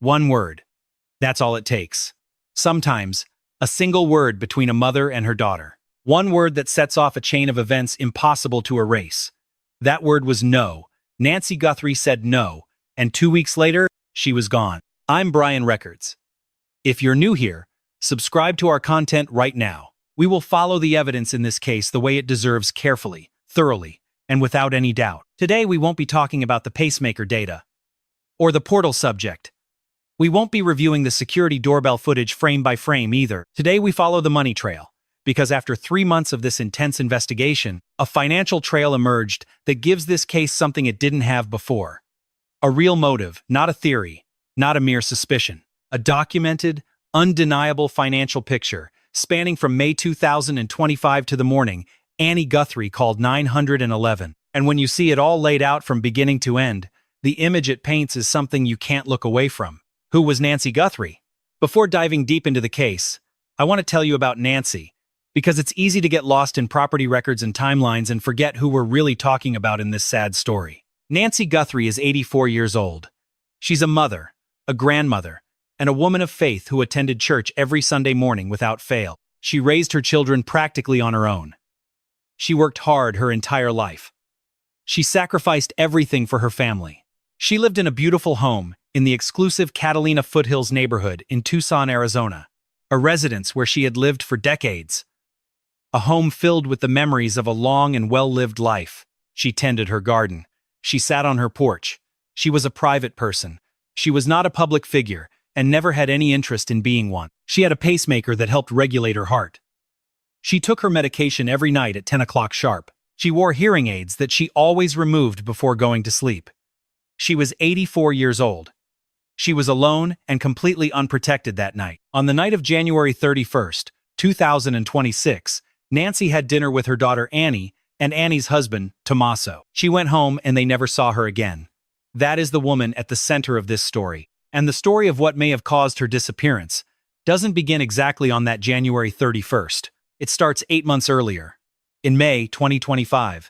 One word. That's all it takes. Sometimes, a single word between a mother and her daughter. One word that sets off a chain of events impossible to erase. That word was no. Nancy Guthrie said no, and 2 weeks later, she was gone. I'm Brian Records. If you're new here, subscribe to our content right now. We will follow the evidence in this case the way it deserves carefully, thoroughly, and without any doubt. Today we won't be talking about the pacemaker data or the portal subject. We won't be reviewing the security doorbell footage frame by frame either. Today we follow the money trail, because after 3 months of this intense investigation, a financial trail emerged that gives this case something it didn't have before. A real motive, not a theory, not a mere suspicion. A documented, undeniable financial picture spanning from May 2025 to the morning Annie Guthrie called 911. And when you see it all laid out from beginning to end, the image it paints is something you can't look away from. Who was Nancy Guthrie? Before diving deep into the case, I want to tell you about Nancy, because it's easy to get lost in property records and timelines and forget who we're really talking about in this sad story. Nancy Guthrie is 84 years old. She's a mother, a grandmother, and a woman of faith who attended church every Sunday morning without fail. She raised her children practically on her own. She worked hard her entire life. She sacrificed everything for her family. She lived in a beautiful home in the exclusive Catalina Foothills neighborhood in Tucson, Arizona, a residence where she had lived for decades. A home filled with the memories of a long and well-lived life. She tended her garden. She sat on her porch. She was a private person. She was not a public figure and never had any interest in being one. She had a pacemaker that helped regulate her heart. She took her medication every night at 10 o'clock sharp. She wore hearing aids that she always removed before going to sleep. She was 84 years old. She was alone and completely unprotected that night. On the night of January 31st, 2026, Nancy had dinner with her daughter Annie and Annie's husband, Tommaso. She went home and they never saw her again. That is the woman at the center of this story. And the story of what may have caused her disappearance doesn't begin exactly on that January 31st. It starts 8 months earlier, in May 2025,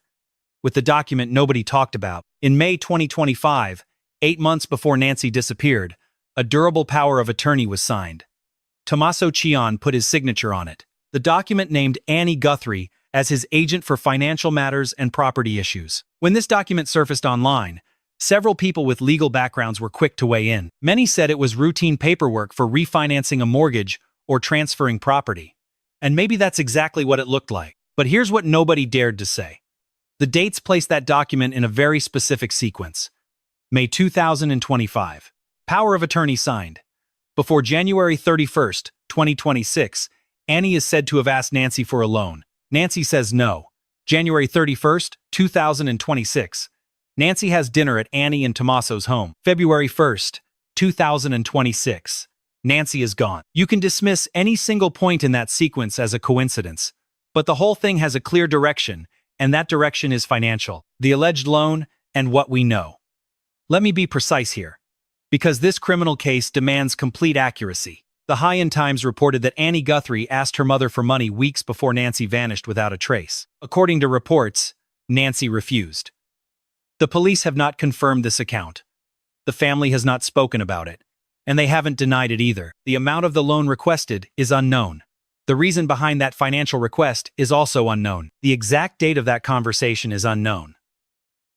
with the document nobody talked about. In May 2025, 8 months before Nancy disappeared, a durable power of attorney was signed. Tommaso Cion put his signature on it. The document named Annie Guthrie as his agent for financial matters and property issues. When this document surfaced online, several people with legal backgrounds were quick to weigh in. Many said it was routine paperwork for refinancing a mortgage or transferring property. And maybe that's exactly what it looked like. But here's what nobody dared to say. The dates placed that document in a very specific sequence. May 2025. Power of attorney signed. Before January 31st, 2026, Annie is said to have asked Nancy for a loan. Nancy says no. January 31st, 2026. Nancy has dinner at Annie and Tommaso's home. February 1st, 2026. Nancy is gone. You can dismiss any single point in that sequence as a coincidence, but the whole thing has a clear direction, and that direction is financial, the alleged loan, and what we know. Let me be precise here, because this criminal case demands complete accuracy. The High End Times reported that Annie Guthrie asked her mother for money weeks before Nancy vanished without a trace. According to reports, Nancy refused. The police have not confirmed this account. The family has not spoken about it, and they haven't denied it either. The amount of the loan requested is unknown. The reason behind that financial request is also unknown. The exact date of that conversation is unknown.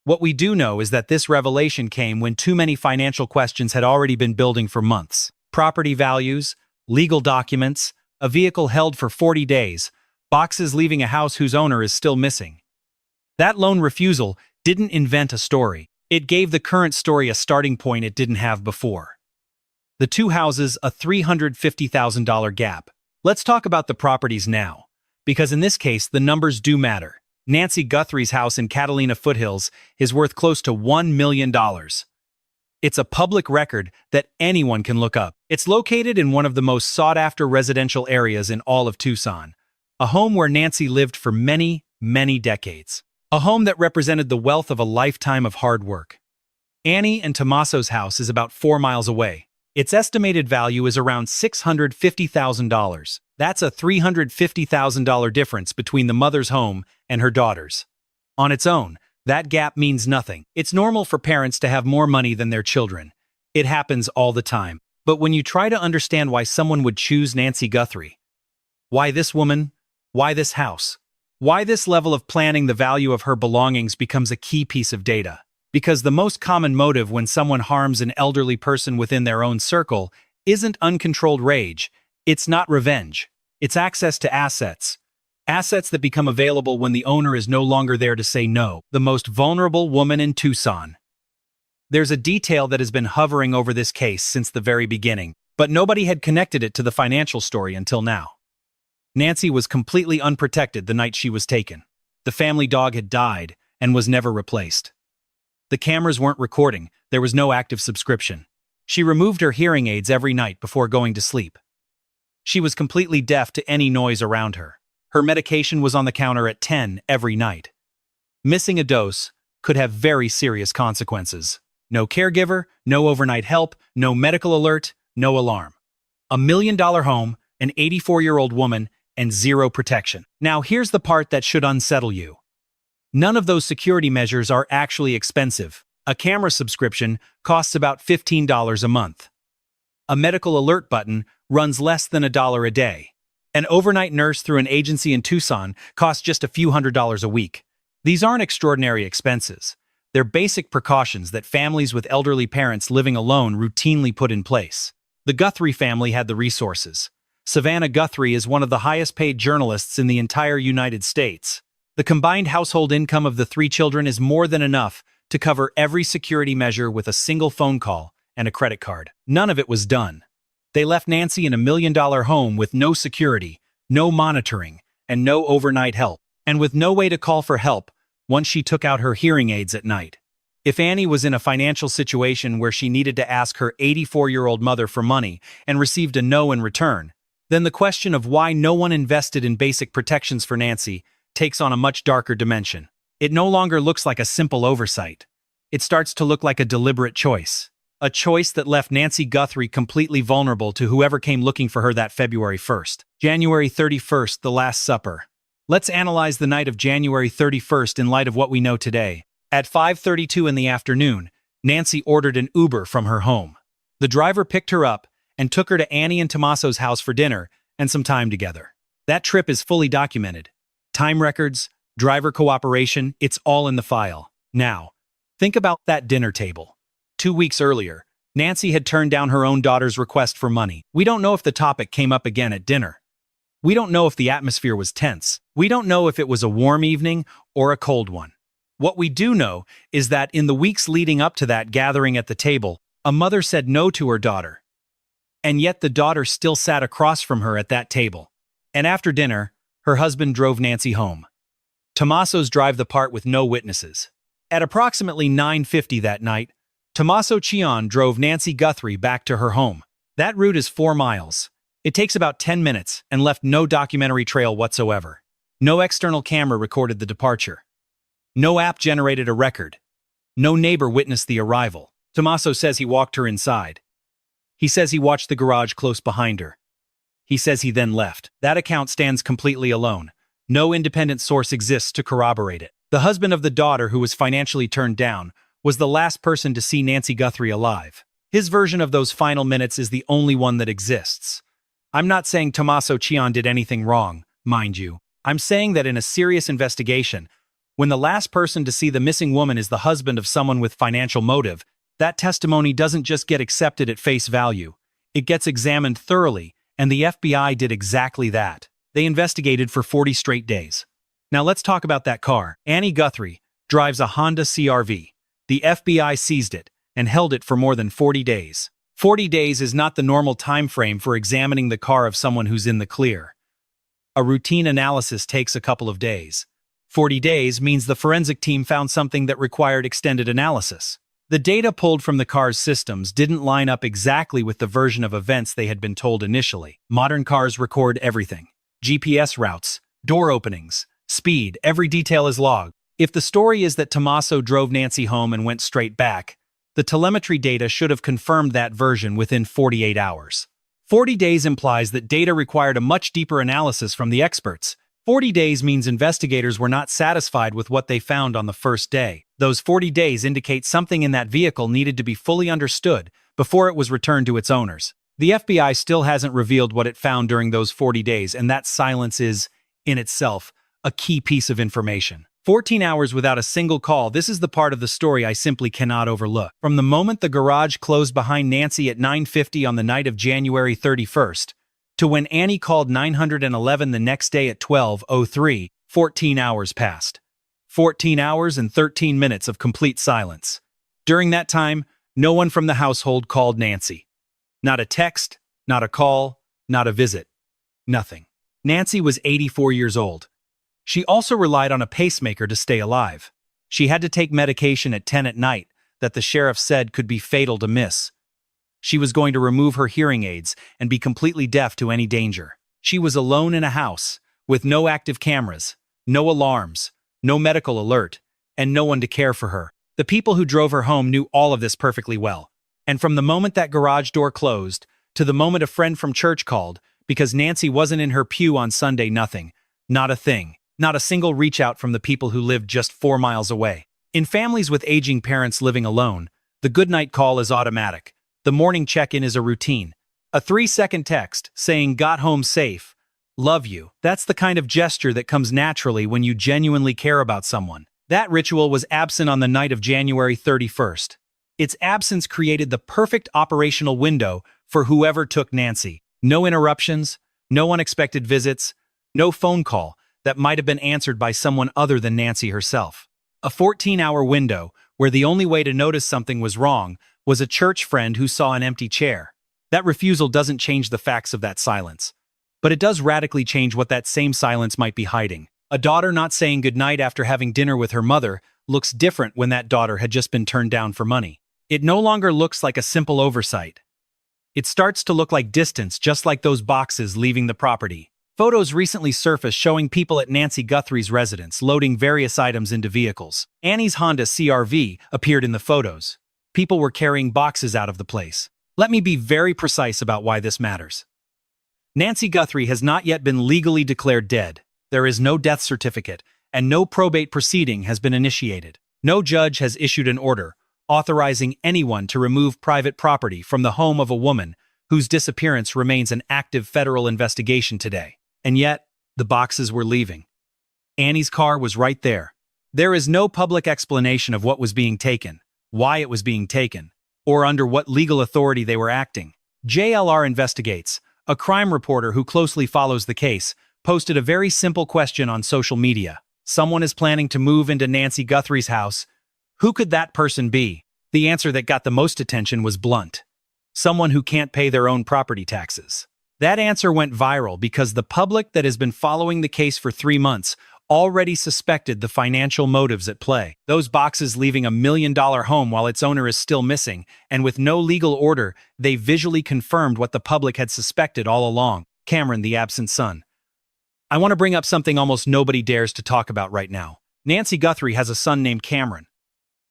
What we do know is that this revelation came when too many financial questions had already been building for months. Property values, legal documents, a vehicle held for 40 days, boxes leaving a house whose owner is still missing. That loan refusal didn't invent a story. It gave the current story a starting point it didn't have before. The two houses, a $350,000 gap. Let's talk about the properties now, because in this case, the numbers do matter. Nancy Guthrie's house in Catalina Foothills is worth close to $1 million. It's a public record that anyone can look up. It's located in one of the most sought-after residential areas in all of Tucson, a home where Nancy lived for many, many decades. A home that represented the wealth of a lifetime of hard work. Annie and Tommaso's house is about 4 miles away. Its estimated value is around $650,000. That's a $350,000 difference between the mother's home and her daughter's. On its own, that gap means nothing. It's normal for parents to have more money than their children. It happens all the time. But when you try to understand why someone would choose Nancy Guthrie, why this woman, why this house, why this level of planning, the value of her belongings becomes a key piece of data. Because the most common motive when someone harms an elderly person within their own circle isn't uncontrolled rage, it's not revenge, it's access to assets. Assets that become available when the owner is no longer there to say no. The most vulnerable woman in Tucson. There's a detail that has been hovering over this case since the very beginning, but nobody had connected it to the financial story until now. Nancy was completely unprotected the night she was taken. The family dog had died and was never replaced. The cameras weren't recording, there was no active subscription. She removed her hearing aids every night before going to sleep. She was completely deaf to any noise around her. Her medication was on the counter at 10 every night. Missing a dose could have very serious consequences. No caregiver, no overnight help, no medical alert, no alarm. $1 million home, an 84-year-old woman, and zero protection. Now here's the part that should unsettle you. None of those security measures are actually expensive. A camera subscription costs about $15 a month. A medical alert button runs less than $1 a day. An overnight nurse through an agency in Tucson costs just a few $100s a week. These aren't extraordinary expenses. They're basic precautions that families with elderly parents living alone routinely put in place. The Guthrie family had the resources. Savannah Guthrie is one of the highest-paid journalists in the entire United States. The combined household income of the 3 children is more than enough to cover every security measure with a single phone call and a credit card. None of it was done. They left Nancy in $1 million home with no security, no monitoring, and no overnight help, and with no way to call for help once she took out her hearing aids at night. If Annie was in a financial situation where she needed to ask her 84-year-old mother for money and received a no in return, then the question of why no one invested in basic protections for Nancy takes on a much darker dimension. It no longer looks like a simple oversight. It starts to look like a deliberate choice. A choice that left Nancy Guthrie completely vulnerable to whoever came looking for her that February 1st. January 31st, the Last Supper. Let's analyze the night of January 31st in light of what we know today. At 5:32 in the afternoon, Nancy ordered an Uber from her home. The driver picked her up and took her to Annie and Tommaso's house for dinner and some time together. That trip is fully documented. Time records, driver cooperation, it's all in the file. Now, think about that dinner table. 2 weeks earlier, Nancy had turned down her own daughter's request for money. We don't know if the topic came up again at dinner. We don't know if the atmosphere was tense. We don't know if it was a warm evening or a cold one. What we do know is that in the weeks leading up to that gathering at the table, a mother said no to her daughter. And yet the daughter still sat across from her at that table. And after dinner, her husband drove Nancy home. Tommaso's drive the part with no witnesses. At approximately 9:50 that night, Tommaso Cion drove Nancy Guthrie back to her home. That route is 4 miles. It takes about 10 minutes and left no documentary trail whatsoever. No external camera recorded the departure. No app generated a record. No neighbor witnessed the arrival. Tommaso says he walked her inside. He says he watched the garage close behind her. He says he then left. That account stands completely alone. No independent source exists to corroborate it. The husband of the daughter, who was financially turned down, was the last person to see Nancy Guthrie alive. His version of those final minutes is the only one that exists. I'm not saying Tommaso Cion did anything wrong, mind you. I'm saying that in a serious investigation, when the last person to see the missing woman is the husband of someone with financial motive, that testimony doesn't just get accepted at face value. It gets examined thoroughly, and the FBI did exactly that. They investigated for 40 straight days. Now let's talk about that car. Annie Guthrie drives a Honda CR-V. The FBI seized it and held it for more than 40 days. 40 days is not the normal time frame for examining the car of someone who's in the clear. A routine analysis takes a couple of days. 40 days means the forensic team found something that required extended analysis. The data pulled from the car's systems didn't line up exactly with the version of events they had been told initially. Modern cars record everything. GPS routes, door openings, speed, every detail is logged. If the story is that Tommaso drove Nancy home and went straight back, the telemetry data should have confirmed that version within 48 hours. 40 days implies that data required a much deeper analysis from the experts. 40 days means investigators were not satisfied with what they found on the first day. Those 40 days indicate something in that vehicle needed to be fully understood before it was returned to its owners. The FBI still hasn't revealed what it found during those 40 days, and that silence is, in itself, a key piece of information. 14 hours without a single call. This is the part of the story I simply cannot overlook. From the moment the garage closed behind Nancy at 9:50 on the night of January 31st, to when Annie called 911 the next day at 12:03, 14 hours passed. 14 hours and 13 minutes of complete silence. During that time, no one from the household called Nancy. Not a text, not a call, not a visit. Nothing. Nancy was 84 years old. She also relied on a pacemaker to stay alive. She had to take medication at 10 at night that the sheriff said could be fatal to miss. She was going to remove her hearing aids and be completely deaf to any danger. She was alone in a house, with no active cameras, no alarms, no medical alert, and no one to care for her. The people who drove her home knew all of this perfectly well. And from the moment that garage door closed, to the moment a friend from church called, because Nancy wasn't in her pew on Sunday, nothing, not a thing, not a single reach out from the people who lived just 4 miles away. In families with aging parents living alone, the goodnight call is automatic. The morning check-in is a routine. A 3-second text saying, "Got home safe. Love you." That's the kind of gesture that comes naturally when you genuinely care about someone. That ritual was absent on the night of January 31st. Its absence created the perfect operational window for whoever took Nancy. No interruptions, no unexpected visits, no phone call that might have been answered by someone other than Nancy herself. A 14-hour window where the only way to notice something was wrong was a church friend who saw an empty chair. That refusal doesn't change the facts of that silence, but it does radically change what that same silence might be hiding. A daughter not saying goodnight after having dinner with her mother looks different when that daughter had just been turned down for money. It no longer looks like a simple oversight. It starts to look like distance, just like those boxes leaving the property. Photos recently surfaced showing people at Nancy Guthrie's residence loading various items into vehicles. Annie's Honda CR-V appeared in the photos. People were carrying boxes out of the place. Let me be very precise about why this matters. Nancy Guthrie has not yet been legally declared dead. There is no death certificate, and no probate proceeding has been initiated. No judge has issued an order authorizing anyone to remove private property from the home of a woman whose disappearance remains an active federal investigation today. And yet, the boxes were leaving. Annie's car was right there. There is no public explanation of what was being taken, why it was being taken, or under what legal authority they were acting. JLR Investigates, a crime reporter who closely follows the case, posted a very simple question on social media. Someone is planning to move into Nancy Guthrie's house. Who could that person be? The answer that got the most attention was blunt. Someone who can't pay their own property taxes. That answer went viral because the public that has been following the case for 3 months already suspected the financial motives at play. Those boxes leaving a $1 million home while its owner is still missing, and with no legal order, they visually confirmed what the public had suspected all along. Cameron, the absent son. I want to bring up something almost nobody dares to talk about right now. Nancy Guthrie has a son named Cameron.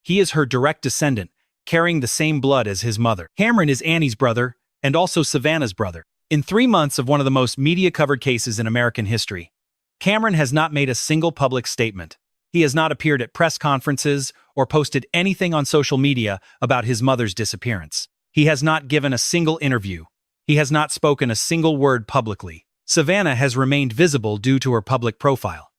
He is her direct descendant, carrying the same blood as his mother. Cameron is Annie's brother, and also Savannah's brother. In 3 months of one of the most media-covered cases in American history, Cameron has not made a single public statement. He has not appeared at press conferences or posted anything on social media about his mother's disappearance. He has not given a single interview. He has not spoken a single word publicly. Savannah has remained visible due to her public profile.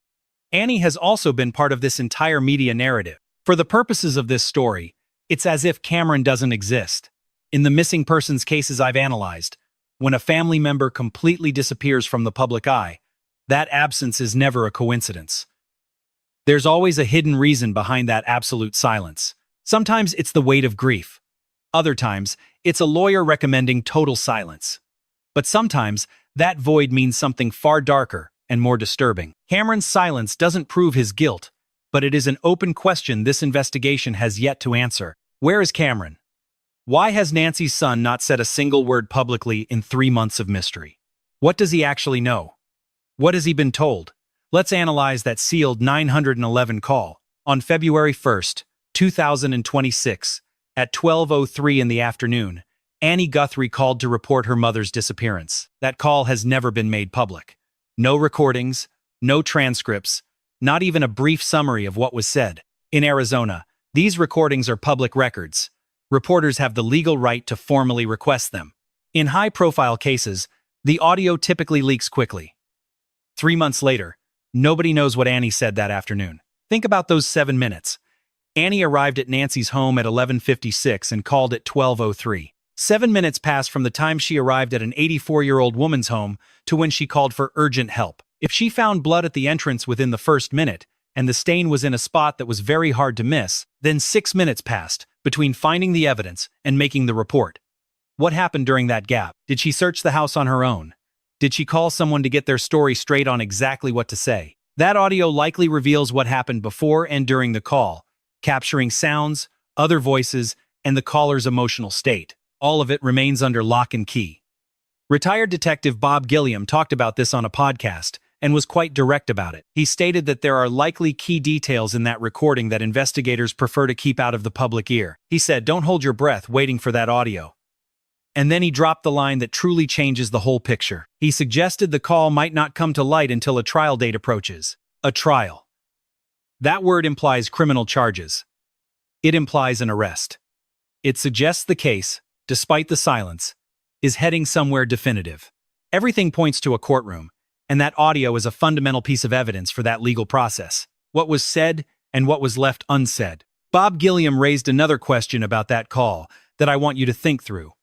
Annie has also been part of this entire media narrative. For the purposes of this story, it's as if Cameron doesn't exist. In the missing persons cases I've analyzed, when a family member completely disappears from the public eye, that absence is never a coincidence. There's always a hidden reason behind that absolute silence. Sometimes it's the weight of grief. Other times, it's a lawyer recommending total silence. But sometimes, that void means something far darker and more disturbing. Cameron's silence doesn't prove his guilt, but it is an open question this investigation has yet to answer. Where is Cameron? Why has Nancy's son not said a single word publicly in 3 months of mystery? What does he actually know? What has he been told? Let's analyze that sealed 911 call. On February 1st, 2026, at 12:03 in the afternoon, Annie Guthrie called to report her mother's disappearance. That call has never been made public. No recordings, No transcripts, not even a brief summary of what was said. In Arizona, these recordings are public records. Reporters have the legal right to formally request them. In high-profile cases, the audio typically leaks quickly. 3 months later, nobody knows what Annie said that afternoon. Think about those 7 minutes. Annie arrived at Nancy's home at 11:56 and called at 12:03. 7 minutes passed from the time she arrived at an 84-year-old woman's home to when she called for urgent help. If she found blood at the entrance within the first minute, and the stain was in a spot that was very hard to miss, then 6 minutes passed between finding the evidence and making the report. What happened during that gap? Did she search the house on her own? Did she call someone to get their story straight on exactly what to say? That audio likely reveals what happened before and during the call, capturing sounds, other voices, and the caller's emotional state. All of it remains under lock and key. Retired detective Bob Gilliam talked about this on a podcast and was quite direct about it. He stated that there are likely key details in that recording that investigators prefer to keep out of the public ear. He said, "Don't hold your breath waiting for that audio." And then he dropped the line that truly changes the whole picture. He suggested the call might not come to light until a trial date approaches. A trial. That word implies criminal charges. It implies an arrest. It suggests the case, despite the silence, is heading somewhere definitive. Everything points to a courtroom, and that audio is a fundamental piece of evidence for that legal process. What was said and what was left unsaid. Bob Gilliam raised another question about that call that I want you to think through.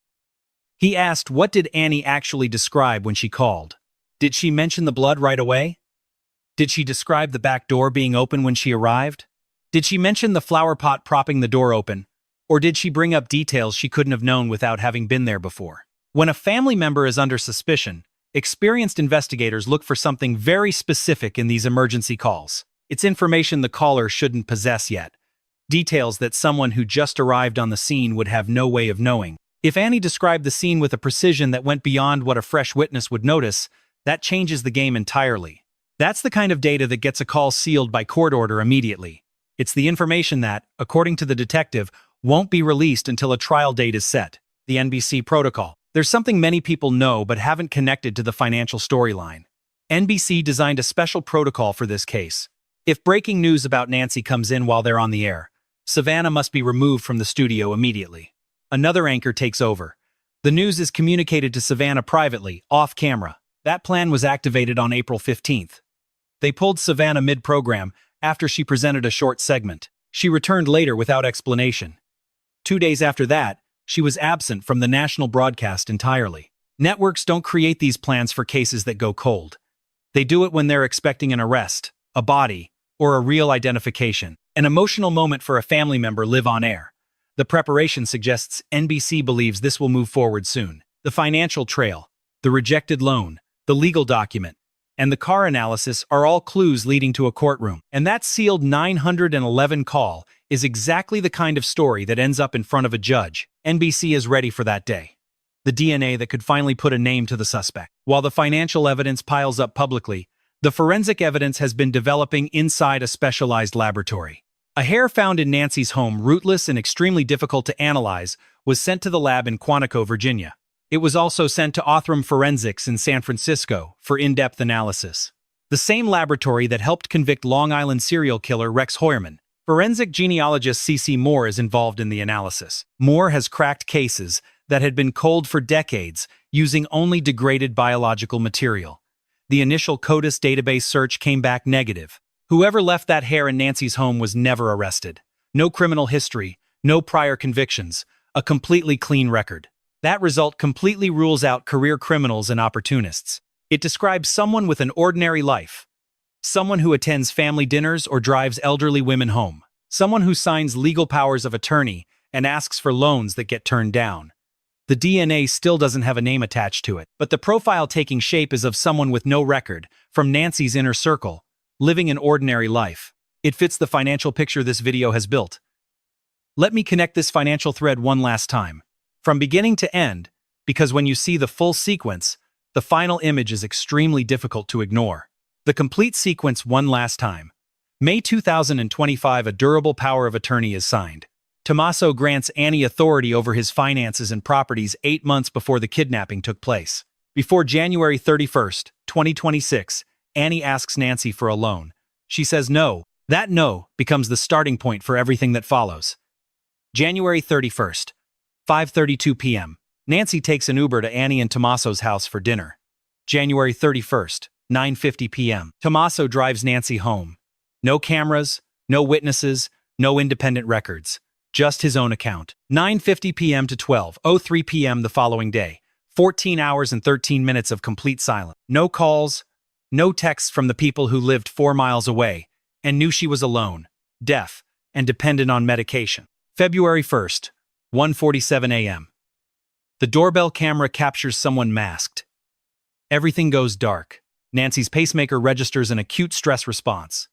He asked, what did Annie actually describe when she called? Did she mention the blood right away? Did she describe the back door being open when she arrived? Did she mention the flower pot propping the door open? Or did she bring up details she couldn't have known without having been there before? When a family member is under suspicion, experienced investigators look for something very specific in these emergency calls. It's information the caller shouldn't possess yet. Details that someone who just arrived on the scene would have no way of knowing. If Annie described the scene with a precision that went beyond what a fresh witness would notice, that changes the game entirely. That's the kind of data that gets a call sealed by court order immediately. It's the information that, according to the detective, won't be released until a trial date is set. The NBC protocol. There's something many people know but haven't connected to the financial storyline. NBC designed a special protocol for this case. If breaking news about Nancy comes in while they're on the air, Savannah must be removed from the studio immediately. Another anchor takes over. The news is communicated to Savannah privately, off camera. That plan was activated on April 15th. They pulled Savannah mid-program after she presented a short segment. She returned later without explanation. 2 days after that, she was absent from the national broadcast entirely. Networks don't create these plans for cases that go cold. They do it when they're expecting an arrest, a body, or a real identification. An emotional moment for a family member live on air. The preparation suggests NBC believes this will move forward soon. The financial trail, the rejected loan, the legal document, and the car analysis are all clues leading to a courtroom. And that sealed 911 call is exactly the kind of story that ends up in front of a judge. NBC is ready for that day. The DNA that could finally put a name to the suspect. While the financial evidence piles up publicly, the forensic evidence has been developing inside a specialized laboratory. A hair found in Nancy's home, rootless and extremely difficult to analyze, was sent to the lab in Quantico, Virginia. It was also sent to Othram Forensics in San Francisco for in-depth analysis. The same laboratory that helped convict Long Island serial killer Rex Heuermann. Forensic genealogist C.C. Moore is involved in the analysis. Moore has cracked cases that had been cold for decades using only degraded biological material. The initial CODIS database search came back negative. Whoever left that hair in Nancy's home was never arrested. No criminal history, no prior convictions, a completely clean record. That result completely rules out career criminals and opportunists. It describes someone with an ordinary life. Someone who attends family dinners or drives elderly women home. Someone who signs legal powers of attorney and asks for loans that get turned down. The DNA still doesn't have a name attached to it, but the profile taking shape is of someone with no record, from Nancy's inner circle, living an ordinary life. It fits the financial picture this video has built. Let me connect this financial thread one last time, from beginning to end, because when you see the full sequence, the final image is extremely difficult to ignore. The complete sequence one last time. May 2025, a durable power of attorney is signed. Tommaso grants Annie authority over his finances and properties 8 months before the kidnapping took place. Before January 31st, 2026, Annie asks Nancy for a loan. She says no. That no becomes the starting point for everything that follows. January 31st, 5:32 p.m. Nancy takes an Uber to Annie and Tommaso's house for dinner. January 31st, 9:50 p.m. Tommaso drives Nancy home. No cameras, no witnesses, no independent records. Just his own account. 9:50 p.m. to 12:03 p.m. the following day. 14 hours and 13 minutes of complete silence. No calls, no texts from the people who lived 4 miles away and knew she was alone, deaf, and dependent on medication. February 1st, 1:47 a.m. The doorbell camera captures someone masked. Everything goes dark. Nancy's pacemaker registers an acute stress response.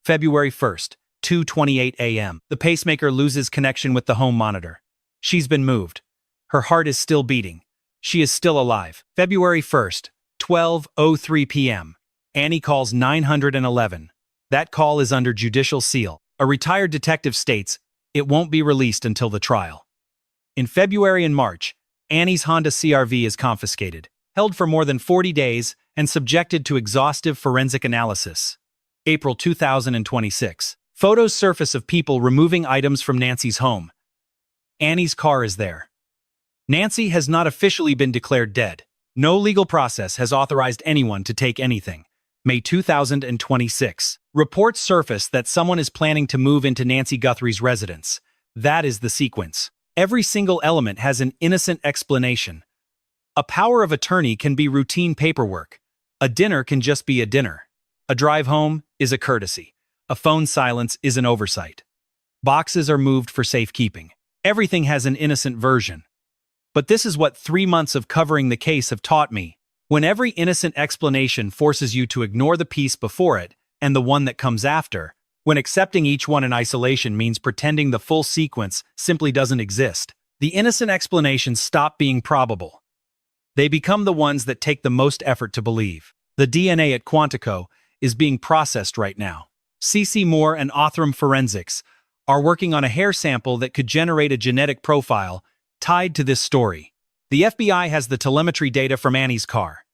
February 1st, 2:28 a.m. The pacemaker loses connection with the home monitor. She's been moved. Her heart is still beating. She is still alive. February 1st, 12:03 p.m. Annie calls 911. That call is under judicial seal. A retired detective states it won't be released until the trial. In February and March, Annie's Honda CR-V is confiscated, held for more than 40 days, and subjected to exhaustive forensic analysis. April 2026. Photos surface of people removing items from Nancy's home. Annie's car is there. Nancy has not officially been declared dead. No legal process has authorized anyone to take anything. May 2026. Reports surface that someone is planning to move into Nancy Guthrie's residence. That is the sequence. Every single element has an innocent explanation. A power of attorney can be routine paperwork. A dinner can just be a dinner. A drive home is a courtesy. A phone silence is an oversight. Boxes are moved for safekeeping. Everything has an innocent version. But this is what 3 months of covering the case have taught me. When every innocent explanation forces you to ignore the piece before it and the one that comes after, when accepting each one in isolation means pretending the full sequence simply doesn't exist, the innocent explanations stop being probable. They become the ones that take the most effort to believe. The DNA at Quantico is being processed right now. C.C. Moore and Othram Forensics are working on a hair sample that could generate a genetic profile tied to this story. The FBI has the telemetry data from Annie's car.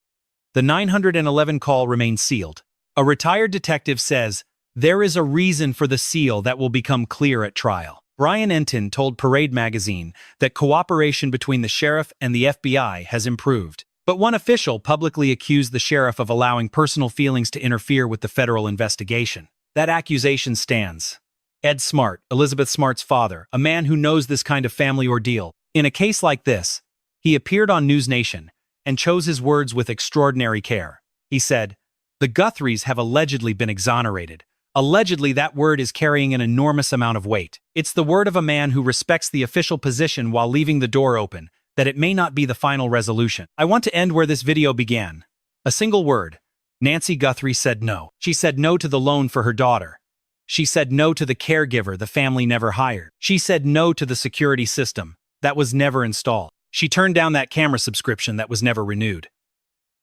The 911 call remains sealed. A retired detective says, there is a reason for the seal that will become clear at trial. Brian Entin told Parade magazine that cooperation between the sheriff and the FBI has improved. But one official publicly accused the sheriff of allowing personal feelings to interfere with the federal investigation. That accusation stands. Ed Smart, Elizabeth Smart's father, a man who knows this kind of family ordeal. In a case like this, he appeared on News Nation and chose his words with extraordinary care. He said, "The Guthries have allegedly been exonerated. Allegedly, that word is carrying an enormous amount of weight. It's the word of a man who respects the official position while leaving the door open, that it may not be the final resolution." I want to end where this video began. A single word. Nancy Guthrie said no. She said no to the loan for her daughter. She said no to the caregiver the family never hired. She said no to the security system that was never installed. She turned down that camera subscription that was never renewed.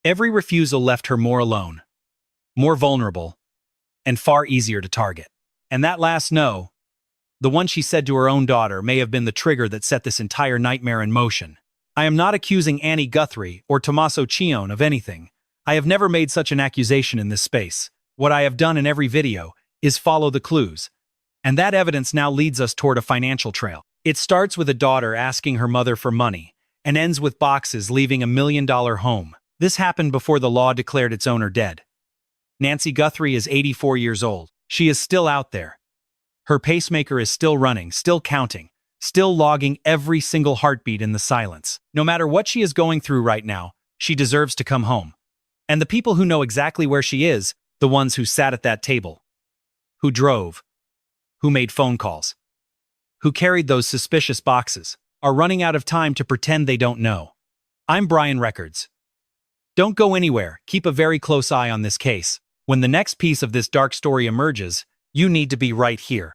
Every refusal left her more alone, more vulnerable, and far easier to target. And that last no, the one she said to her own daughter, may have been the trigger that set this entire nightmare in motion. I am not accusing Annie Guthrie or Tommaso Cione of anything. I have never made such an accusation in this space. What I have done in every video is follow the clues. And that evidence now leads us toward a financial trail. It starts with a daughter asking her mother for money, and ends with boxes leaving $1 million home. This happened before the law declared its owner dead. Nancy Guthrie is 84 years old. She is still out there. Her pacemaker is still running, still counting, still logging every single heartbeat in the silence. No matter what she is going through right now, she deserves to come home. And the people who know exactly where she is, the ones who sat at that table, who drove, who made phone calls, who carried those suspicious boxes, are running out of time to pretend they don't know. I'm Brian Records. Don't go anywhere. Keep a very close eye on this case. When the next piece of this dark story emerges, you need to be right here.